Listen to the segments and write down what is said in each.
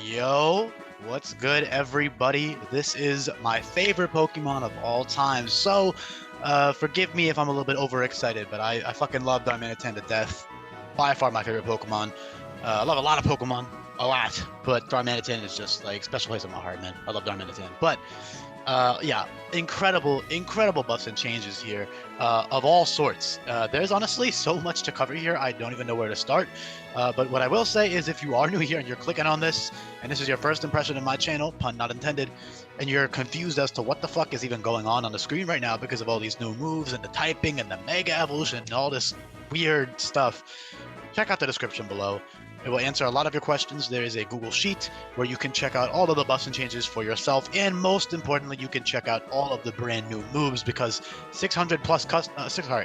Yo, what's good, everybody? This is my favorite Pokemon of all time. Forgive me if I'm a little bit overexcited, but I fucking love Darmanitan to death. By far my favorite Pokemon. I love a lot of Pokemon, a lot, but Darmanitan is just like special place in my heart, man. I love Darmanitan. But yeah, incredible buffs and changes here of all sorts. There's honestly so much to cover here, I don't even know where to start. But what I will say is if you are new here and you're clicking on this, and this is your first impression of my channel, pun not intended, and you're confused as to what the fuck is even going on the screen right now because of all these new moves and the typing and the Mega Evolution and all this weird stuff, check out the description below. It will answer a lot of your questions. There is a Google Sheet where you can check out all of the buffs and changes for yourself, and most importantly, you can check out all of the brand new moves because 600 plus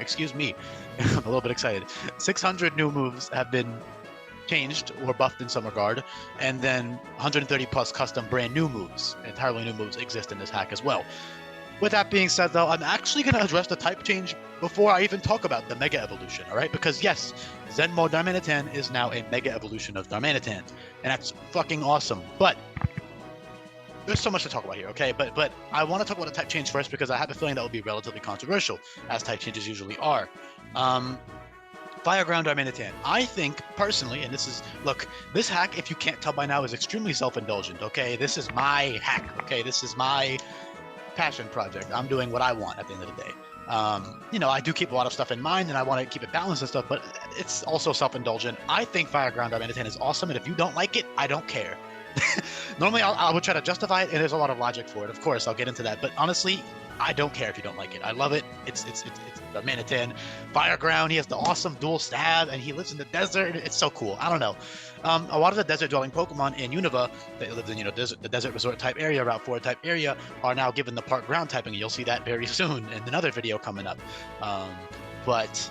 excuse me, I'm a little bit excited. 600 new moves have been changed or buffed in some regard, and then 130 plus custom brand new moves, entirely new moves exist in this hack as well. With that being said, though, I'm actually going to address the type change before I even talk about the Mega Evolution, all right? Because yes, Zen Mode Darmanitan is now a Mega Evolution of Darmanitan, and that's fucking awesome. But there's so much to talk about here, okay? But I want to talk about the type change first because I have a feeling that will be relatively controversial, as type changes usually are. Fire Ground Darmanitan. I think, personally, and look, this hack, if you can't tell by now, is extremely self-indulgent, okay? This is my hack, okay? This is my passion project. I'm doing what I want at the end of the day. I do keep a lot of stuff in mind and I want to keep it balanced and stuff, but it's also self-indulgent. I think Fire Ground Darmanitan is awesome, and if you don't like it, I don't care. Normally, I would try to justify it, and there's a lot of logic for it. Of course, I'll get into that, but honestly, I don't care if you don't like it. I love it. It's Darmanitan. Fire Ground, he has the awesome dual stab, and he lives in the desert. It's so cool. I don't know. A lot of the desert-dwelling Pokemon in Unova that live in, the desert resort type area, Route 4 type area, are now given the park ground typing, and you'll see that very soon in another video coming up. But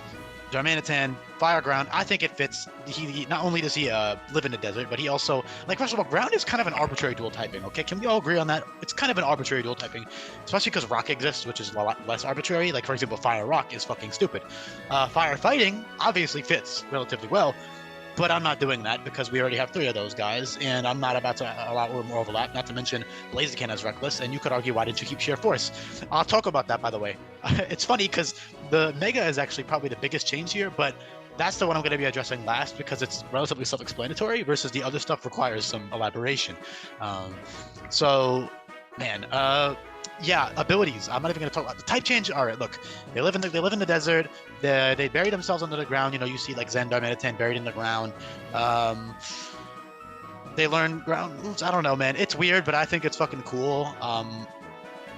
Darmanitan, Fire Ground, I think it fits. He not only does he live in the desert, but he also, like, first of all, ground is kind of an arbitrary dual typing, okay? Can we all agree on that? It's kind of an arbitrary dual typing, especially because rock exists, which is a lot less arbitrary. Like, for example, fire rock is fucking stupid. Fire fighting obviously fits relatively well, but I'm not doing that because we already have 3 of those guys, and I'm not about to allow more overlap, not to mention Blaziken has Reckless, and you could argue, why didn't you keep Sheer Force? I'll talk about that, by the way. It's funny because the Mega is actually probably the biggest change here, but that's the one I'm going to be addressing last because it's relatively self-explanatory versus the other stuff requires some elaboration. Yeah, abilities. I'm not even going to talk about the type change. All right, look, they live in the desert. They bury themselves under the ground. You see like Zen Darmanitan buried in the ground. They learn ground moves. I don't know, man. It's weird, but I think it's fucking cool.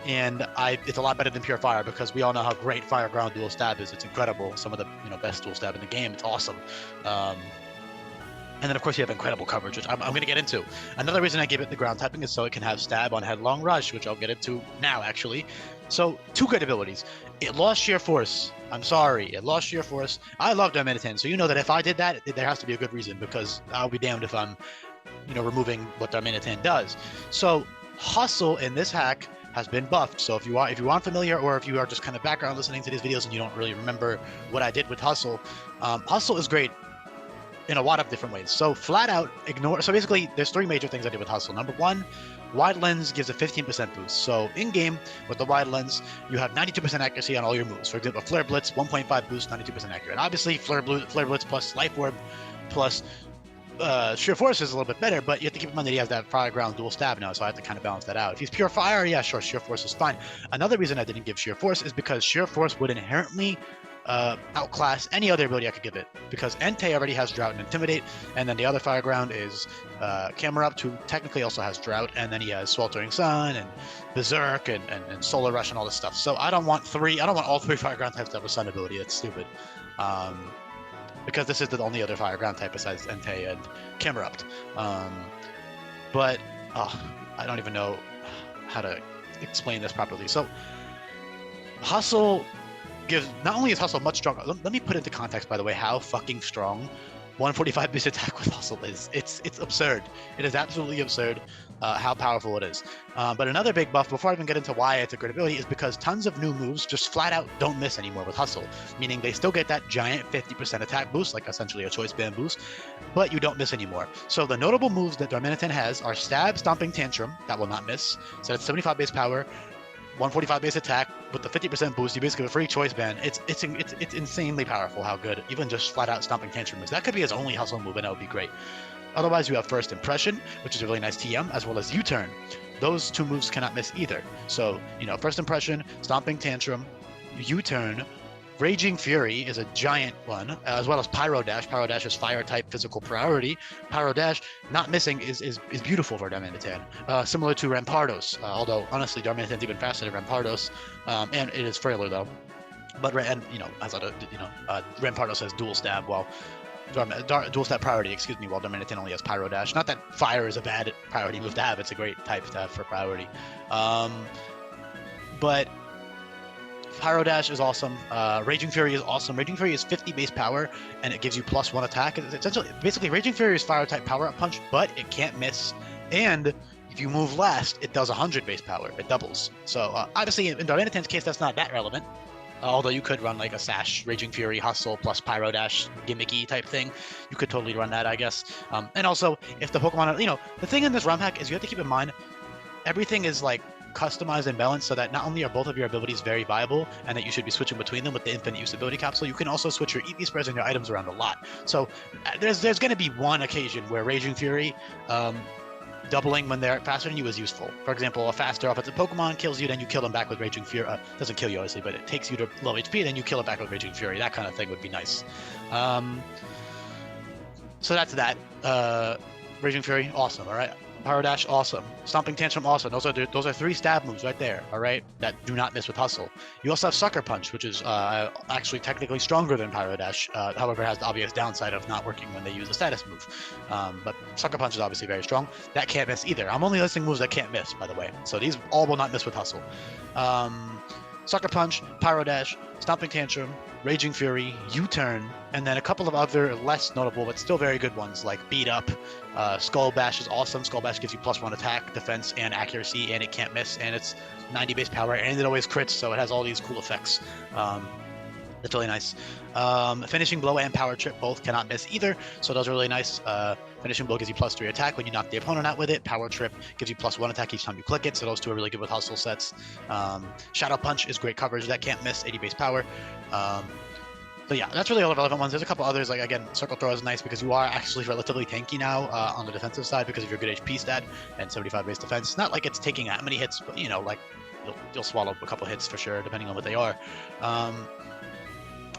It's a lot better than pure fire because we all know how great fire ground dual stab is. It's incredible. Some of the best dual stab in the game. It's awesome. And then, of course, you have incredible coverage, which I'm going to get into. Another reason I give it the ground typing is so it can have stab on Headlong Rush, which I'll get into now, actually. So, 2 good abilities. It lost Sheer Force. I'm sorry. It lost Sheer Force. I love Darmanitan, so you know that if I did that, there has to be a good reason, because I'll be damned if I'm, removing what Darmanitan does. So, Hustle in this hack has been buffed. So if you aren't familiar, or if you are just kind of background listening to these videos and you don't really remember what I did with Hustle, Hustle is great in a lot of different ways. So flat out ignore. So basically, there's 3 major things I did with Hustle. Number 1, Wide Lens gives a 15% boost. So in game with the Wide Lens, you have 92% accuracy on all your moves. For example, Flare Blitz, 1.5 boost, 92% accurate. Obviously, Flare Blitz plus Life Orb plus Sheer Force is a little bit better, but you have to keep in mind that he has that Fire Ground dual stab now, so I have to kind of balance that out. If he's pure fire, yeah, sure, Sheer Force is fine. Another reason I didn't give Sheer Force is because Sheer Force would inherently outclass any other ability I could give it, because Entei already has Drought and Intimidate, and then the other Fire Ground is Camerupt, who technically also has Drought, and then he has Sweltering Sun and Berserk and Solar Rush and all this stuff. So I don't want all 3 Fire Ground types to have a Sun ability. That's stupid. Because this is the only other Fire Ground type besides Entei and Camerupt. I don't even know how to explain this properly. So Hustle gives, not only is Hustle much stronger, let me put into context, by the way, how fucking strong 145 base attack with Hustle is it's absurd. It is absolutely absurd how powerful it is. But another big buff, before I even get into why it's a great ability, is because tons of new moves just flat out don't miss anymore with Hustle, meaning they still get that giant 50% attack boost, like essentially a choice band boost, but you don't miss anymore. So the notable moves that Darmanitan has are Stab, Stomping Tantrum, that will not miss. So it's 75 base power, 145 base attack with the 50% boost. You basically have a free choice band. It's insanely powerful how good even just flat out Stomping Tantrum is. That could be his only Hustle move, and that would be great. Otherwise, you have First Impression, which is a really nice TM, as well as U-Turn. Those two moves cannot miss either. So, First Impression, Stomping Tantrum, U-Turn, Raging Fury is a giant one, as well as Pyro Dash. Pyro Dash is fire type physical priority. Pyro Dash, not missing, is beautiful for Darmanitan. Similar to Rampardos, although honestly Darmanitan's even faster than Rampardos, and it is frailer though. But Rampardos has dual stab, while dual stab priority, while Darmanitan only has Pyro Dash. Not that fire is a bad priority move to have; it's a great type to have for priority. But Pyro Dash is awesome. Raging Fury is awesome. Raging Fury is 50 base power, and it gives you +1 attack. It's essentially, basically, Raging Fury is fire type power up punch, but it can't miss. And if you move last, it does 100 base power. It doubles. So obviously, in Darmanitan's case, that's not that relevant. Although you could run like a Sash, Raging Fury, Hustle plus Pyro Dash gimmicky type thing. You could totally run that, I guess. And also, if the Pokemon, the thing in this ROM hack is you have to keep in mind, everything is like customized and balanced so that not only are both of your abilities very viable and that you should be switching between them with the infinite use ability capsule, you can also switch your EV spreads and your items around a lot. So there's going to be one occasion where Raging Fury doubling when they're faster than you is useful. For example, a faster offensive Pokemon kills you, then you kill them back with Raging Fury. Doesn't kill you obviously, but it takes you to low HP, then you kill it back with Raging Fury. That kind of thing would be nice. So that's that. Raging Fury, awesome. All right. Pyro Dash, awesome. Stomping Tantrum, awesome. Those are 3 stab moves right there, all right, that do not miss with Hustle. You also have Sucker Punch, which is actually technically stronger than Pyro Dash, however, has the obvious downside of not working when they use a status move. But Sucker Punch is obviously very strong. That can't miss either. I'm only listing moves that can't miss, by the way. So these all will not miss with Hustle. Sucker Punch, Pyro Dash, Stomping Tantrum, Raging Fury, U-Turn, and then a couple of other less notable but still very good ones like Beat Up. Skull Bash is awesome. Skull Bash gives you +1 attack, defense, and accuracy, and it can't miss, and it's 90 base power, and it always crits, so it has all these cool effects. That's really nice. Finishing Blow and Power Trip both cannot miss either, so those are really nice. Finishing Blow gives you +3 attack when you knock the opponent out with it. Power Trip gives you +1 attack each time you click it, so those two are really good with Hustle sets. Shadow Punch is great coverage. That can't miss, 80 base power. So yeah, that's really all the relevant ones. There's a couple others, like again, Circle Throw is nice because you are actually relatively tanky now on the defensive side because of your good HP stat and 75 base defense. It's not like it's taking that many hits, but like you'll swallow a couple hits for sure, depending on what they are.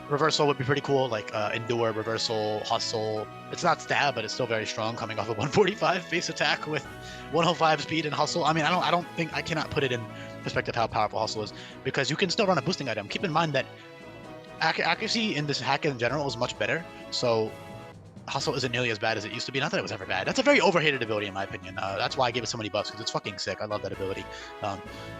Reversal would be pretty cool, like Endure, Reversal, Hustle. It's not stab, but it's still very strong, coming off a 145 base attack with 105 speed and Hustle. I mean, I cannot put it in perspective how powerful Hustle is because you can still run a boosting item. Keep in mind that accuracy in this hack in general is much better, so Hustle isn't nearly as bad as it used to be. Not that it was ever bad. That's a very overhated ability in my opinion. That's why I gave it so many buffs, because it's fucking sick. I love that ability.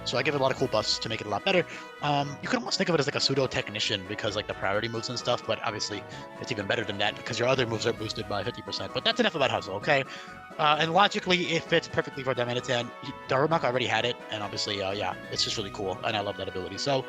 So I give it a lot of cool buffs to make it a lot better. You can almost think of it as like a pseudo technician because like the priority moves and stuff, but obviously it's even better than that because your other moves are boosted by 50%. But that's enough about Hustle, okay? And logically, it fits perfectly for Darmanitan. Darumaka already had it, and obviously, yeah, it's just really cool, and I love that ability. So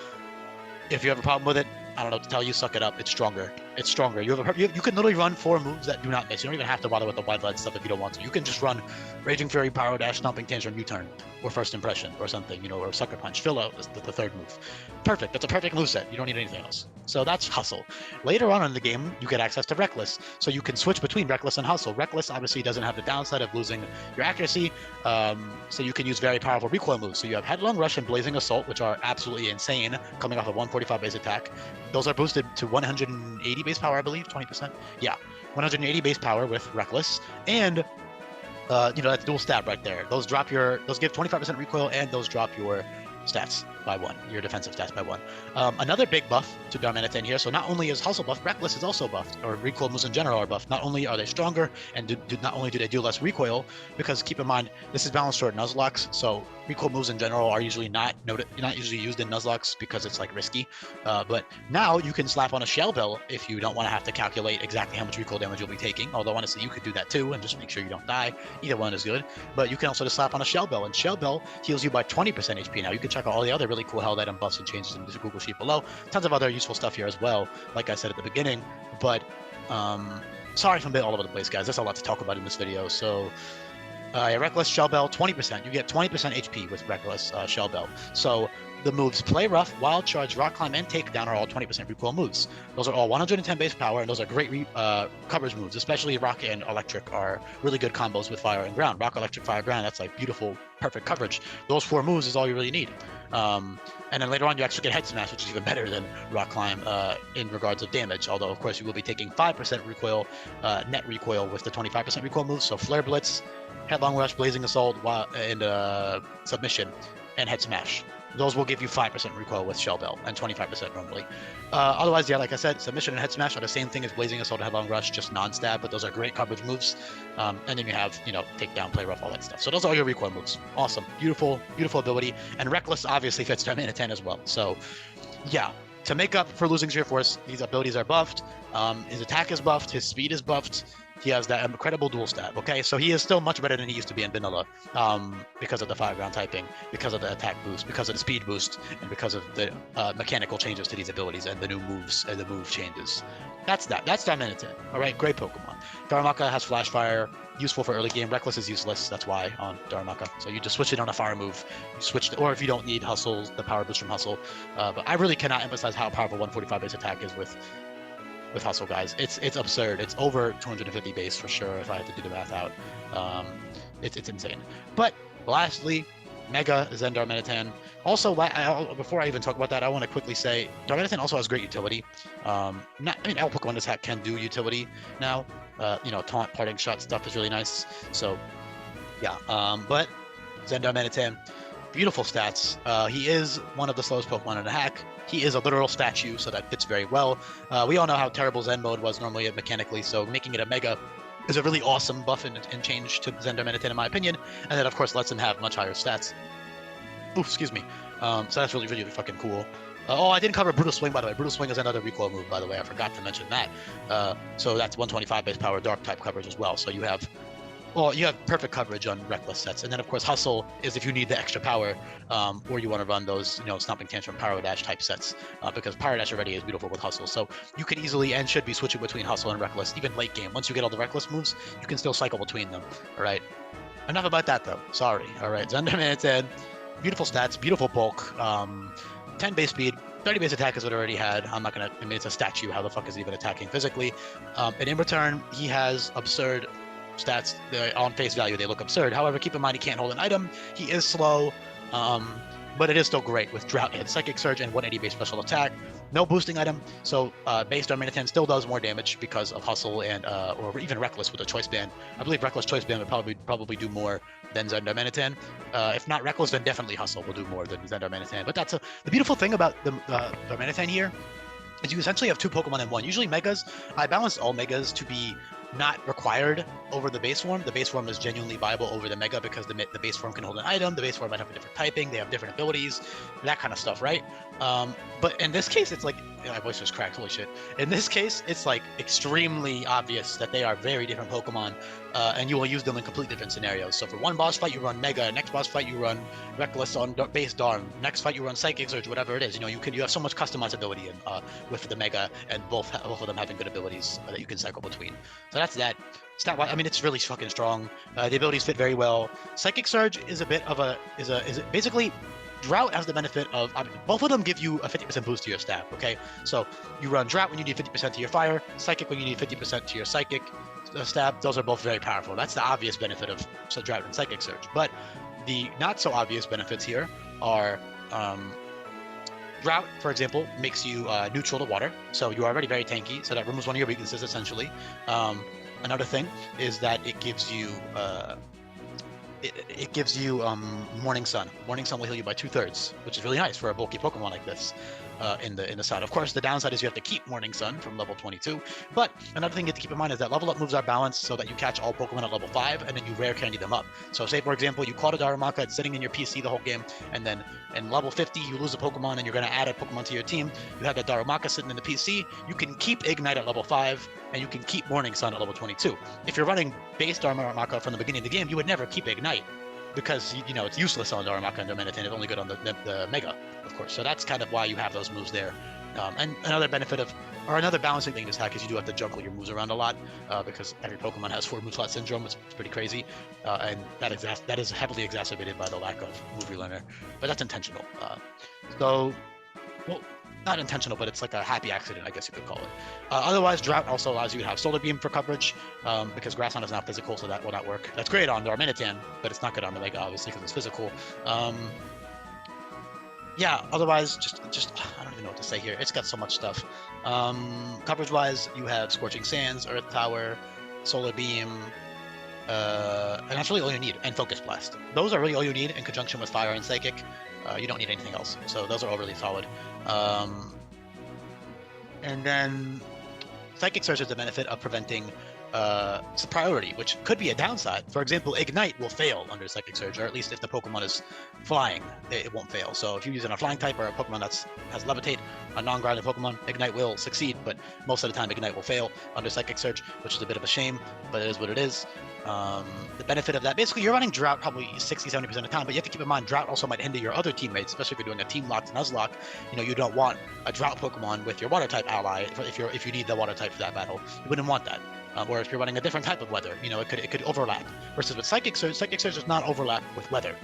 if you have a problem with it, I don't know what to tell you. Suck it up. It's stronger. It's stronger. You can literally run 4 moves that do not miss. You don't even have to bother with the wide lead stuff if you don't want to. You can just run Raging Fury, Pyro Dash, Stomping Tantrum, U-Turn, or First Impression, or something, or Sucker Punch. Fill out the third move. Perfect. That's a perfect moveset. You don't need anything else. So that's Hustle. Later on in the game, you get access to Reckless, so you can switch between Reckless and Hustle. Reckless obviously doesn't have the downside of losing your accuracy, so you can use very powerful recoil moves. So you have Headlong Rush and Blazing Assault, which are absolutely insane, coming off a 145 base attack. Those are boosted to 180 base power, I believe, 20%. Yeah, 180 base power with Reckless, and that's dual stab right there. Those give 25% recoil, and those drop your stats. by 1, your defensive stats by 1. Another big buff to Darmanitan here. So not only is Hustle buffed, Reckless is also buffed, or recoil moves in general are buffed. Not only are they stronger, and not only do they do less recoil, because keep in mind this is balanced toward Nuzlocke, so recoil moves in general are usually not usually used in Nuzlocke because it's like risky. But now you can slap on a Shell Bell if you don't want to have to calculate exactly how much recoil damage you'll be taking. Although honestly, you could do that too and just make sure you don't die. Either one is good. But you can also just slap on a Shell Bell, and Shell Bell heals you by 20% HP. Now you can check out all the other really cool held item buffs and changes in the Google sheet below. Tons of other useful stuff here as well, like I said at the beginning. But sorry if I'm a bit all over the place, guys. There's a lot to talk about in this video. So Reckless Shell Bell, 20%. You get 20% HP with Reckless Shell Bell. So the moves Play Rough, Wild Charge, Rock Climb, and Takedown are all 20% recoil moves. Those are all 110 base power, and those are great coverage moves, especially Rock and Electric are really good combos with Fire and Ground. Rock, Electric, Fire, Ground, that's like beautiful, perfect coverage. Those 4 moves is all you really need. And then later on, you actually get Head Smash, which is even better than Rock Climb in regards of damage. Although, of course, you will be taking 5% recoil, net recoil with the 25% recoil moves. So Flare Blitz, Headlong Rush, Blazing Assault, and Submission, and Head Smash. Those will give you 5% recoil with Shell Bell and 25% normally. Otherwise, yeah, like I said, Submission and Head Smash are the same thing as Blazing Assault and Headlong Rush, just non-stab, but those are great coverage moves. And then you have, Takedown, Play Rough, all that stuff. So those are all your recoil moves. Awesome. Beautiful, beautiful ability. And Reckless obviously fits Darmanitan as well. So, yeah. To make up for losing Sheer Force, these abilities are buffed. His attack is buffed. His speed is buffed. He has that incredible dual stab, okay? So he is still much better than he used to be in vanilla because of the 5-round typing, because of the attack boost, because of the speed boost, and because of the mechanical changes to these abilities and the new moves and the move changes. That's that. That's Darmanitan. All right, great Pokemon. Darumaka has Flash Fire, useful for early game. Reckless is useless, that's why on Darumaka. So you just switch it on a fire move. You switch, or if you don't need Hustle, the power boost from Hustle. But I really cannot emphasize how powerful 145 base attack is with Hustle, guys. It's absurd. It's over 250 base for sure if I had to do the math out. It's insane. But lastly, Mega Zen Darmanitan. Also, before I even talk about that, I want to quickly say Darmanitan also has great utility. All Pokemon this hack can do utility now. Taunt, Parting Shot stuff is really nice. So, yeah. But Zen Darmanitan, beautiful stats. He is one of the slowest Pokemon in the hack. He is a literal statue, so that fits very well. We all know how terrible Zen mode was normally mechanically, so making it a Mega is a really awesome buff and change to Zen Darmanitan in my opinion, and that of course lets him have much higher stats. Ooh, excuse me. So that's really, really fucking cool. I didn't cover Brutal Swing, by the way. Brutal Swing is another recoil move, by the way. I forgot to mention that. So that's 125 base power, Dark type coverage as well. So you have perfect coverage on Reckless sets. And then, of course, Hustle is if you need the extra power, or you want to run those, Stomping Tantrum, Power Dash type sets, because Power Dash already is beautiful with Hustle. So you could easily and should be switching between Hustle and Reckless, even late game. Once you get all the Reckless moves, you can still cycle between them, all right? Enough about that, though. Sorry, all right? Zen Darmanitan, beautiful stats, beautiful bulk, 10 base speed, 30 base attack is what I already had. It's a statue. How the fuck is he even attacking physically? And in return, he has absurd stats. On face value, they look absurd. However, keep in mind he can't hold an item. He is slow, but it is still great with Drought and Psychic Surge and 180 base special attack. No boosting item, so base Darmanitan still does more damage because of Hustle and or even Reckless with a Choice Band. I believe Reckless Choice Band would probably do more than Zen Darmanitan. If not Reckless, then definitely Hustle will do more than Zen Darmanitan. But that's the beautiful thing about the Darmanitan here is you essentially have 2 Pokemon in one. Usually Megas, I balance all Megas to be not required over the base form. The base form is genuinely viable over the Mega because the base form can hold an item, the base form might have a different typing, they have different abilities, that kind of stuff, right? But in this case, it's like, my voice just cracked, holy shit. In this case, it's like extremely obvious that they are very different Pokemon, and you will use them in completely different scenarios. So for one boss fight, you run Mega, next boss fight, you run Reckless on base Darm, next fight, you run Psychic Surge, whatever it is. You have so much customizability with the Mega, and both of them having good abilities that you can cycle between. So that's that. Stat-wise, it's really fucking strong. The abilities fit very well. Psychic Surge is a bit of basically Drought has the benefit of both of them give you a 50% boost to your stat. Okay, so you run Drought when you need 50% to your Fire, Psychic when you need 50% to your Psychic stab. Those are both very powerful. That's the obvious benefit of Drought and Psychic Surge. But the not so obvious benefits here are Drought, for example, makes you neutral to water, so you're already very tanky, so that removes one of your weaknesses, essentially. Another thing is that it gives you it gives you Morning Sun. Morning Sun will heal you by 2/3, which is really nice for a bulky Pokemon like this. In the side. Of course, the downside is you have to keep Morning Sun from level 22. But another thing you have to keep in mind is that level up moves are balanced so that you catch all Pokemon at level 5 and then you rare candy them up. So say, for example, you caught a Darumaka, it's sitting in your PC the whole game, and then in level 50 you lose a Pokemon and you're going to add a Pokemon to your team. You have that Darumaka sitting in the PC. You can keep Ignite at level 5 and you can keep Morning Sun at level 22. If you're running base Darumaka from the beginning of the game, you would never keep Ignite, because you know it's useless on Darumaka and Darmanitan. It's only good on the Mega, of course. So that's kind of why you have those moves there. And another benefit of, or another balancing thing this hack is you do have to juggle your moves around a lot, because every Pokemon has 4 move slot syndrome. It's pretty crazy, and that is heavily exacerbated by the lack of move relearner. But that's intentional. Well, not intentional, but it's like a happy accident, I guess you could call it. Otherwise, Drought also allows you to have Solar Beam for coverage, because Grassland is not physical, so that will not work. That's great on Darmanitan, but it's not good on the Mega, obviously, because it's physical. Yeah, otherwise, just I don't even know what to say here. It's got so much stuff. Coverage-wise, you have Scorching Sands, Earth Power, Solar Beam, and that's really all you need, and Focus Blast. Those are really all you need in conjunction with Fire and Psychic. You don't need anything else, so those are all really solid. And then Psychic Surge has the benefit of preventing priority, which could be a downside. For example, Ignite will fail under Psychic Surge, or at least if the Pokemon is flying, it won't fail. So if you're using a flying type or a Pokemon that has Levitate, a non-grounded Pokemon, Ignite will succeed, but most of the time Ignite will fail under Psychic Surge, which is a bit of a shame, but it is what it is. The benefit of that, basically you're running Drought probably 60-70% of the time, but you have to keep in mind Drought also might hinder your other teammates, especially if you're doing a team lock to Nuzlocke. You know, you don't want a Drought Pokemon with your water type ally if you need the water type for that battle. You wouldn't want that. Or if you're running a different type of weather, you know, it could overlap. Versus with Psychic Surge does not overlap with weather.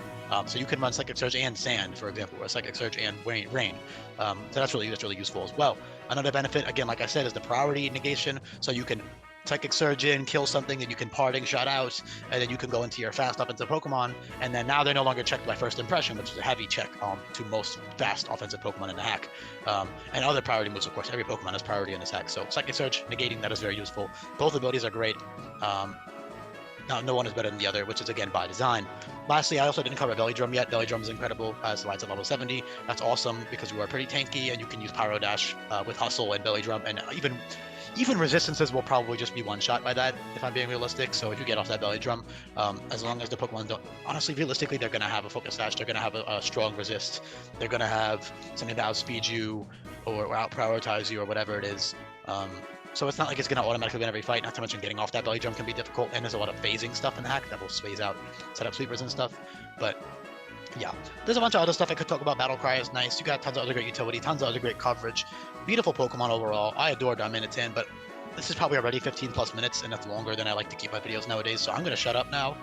So you can run Psychic Surge and Sand, for example, or Psychic Surge and Rain. So that's really useful as well. Another benefit, again, like I said, is the priority negation. So you can Psychic Surge in, kill something, and you can Parting Shot out, and then you can go into your fast offensive Pokemon, and then now they're no longer checked by first impression, which is a heavy check to most fast offensive Pokemon in the hack. And other priority moves, of course, every Pokemon has priority in this hack, so Psychic Surge, negating that is very useful. Both abilities are great. Now, no one is better than the other, which is, again, by design. Lastly, I also didn't cover Belly Drum yet. Belly Drum is incredible, slides at level 70. That's awesome because you are pretty tanky, and you can use Pyro Dash with Hustle and Belly Drum, and even resistances will probably just be one-shot by that, if I'm being realistic. So if you get off that Belly Drum, as long as the Pokemon don't... Honestly, realistically, they're going to have a Focus Dash. They're going to have a strong resist. They're going to have something that outspeed you or out-prioritize you or whatever it is. So it's not like it's going to automatically win every fight. Not to mention getting off that Belly Drum can be difficult. And there's a lot of phasing stuff in the hack that will space out setup sweepers and stuff. But yeah, there's a bunch of other stuff I could talk about. Battle Cry is nice. You got tons of other great utility, tons of other great coverage. Beautiful Pokemon overall. I adore Darmanitan, but this is probably already 15 plus minutes, and that's longer than I like to keep my videos nowadays, so I'm going to shut up now.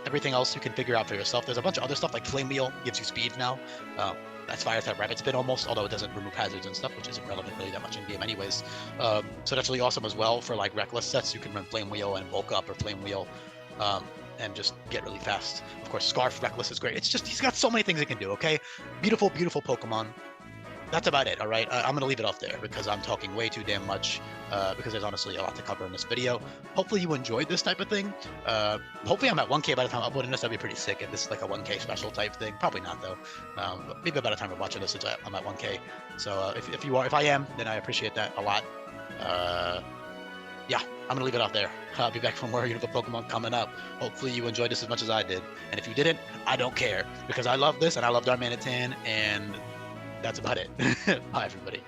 Everything else you can figure out for yourself. There's a bunch of other stuff, like Flame Wheel gives you speed now. That's Fire type Rabbit Spin almost, although it doesn't remove hazards and stuff, which isn't relevant really that much in game anyways. So that's really awesome as well for like Reckless sets. You can run Flame Wheel and bulk up, or Flame Wheel and just get really fast. Of course, Scarf Reckless is great. It's just, he's got so many things he can do, okay? Beautiful, beautiful Pokemon. That's about it, all right? I'm going to leave it off there because I'm talking way too damn much, because there's honestly a lot to cover in this video. Hopefully you enjoyed this type of thing. Hopefully I'm at 1K by the time I'm uploading this. That'd be pretty sick if this is like a 1K special type thing. Probably not, though. But maybe by the time you're watching this, I'm at 1K. So if I am, then I appreciate that a lot. Yeah, I'm going to leave it off there. I'll be back for more beautiful Pokemon coming up. Hopefully you enjoyed this as much as I did. And if you didn't, I don't care, because I love this and I love Darmanitan, and that's about it. Bye, everybody.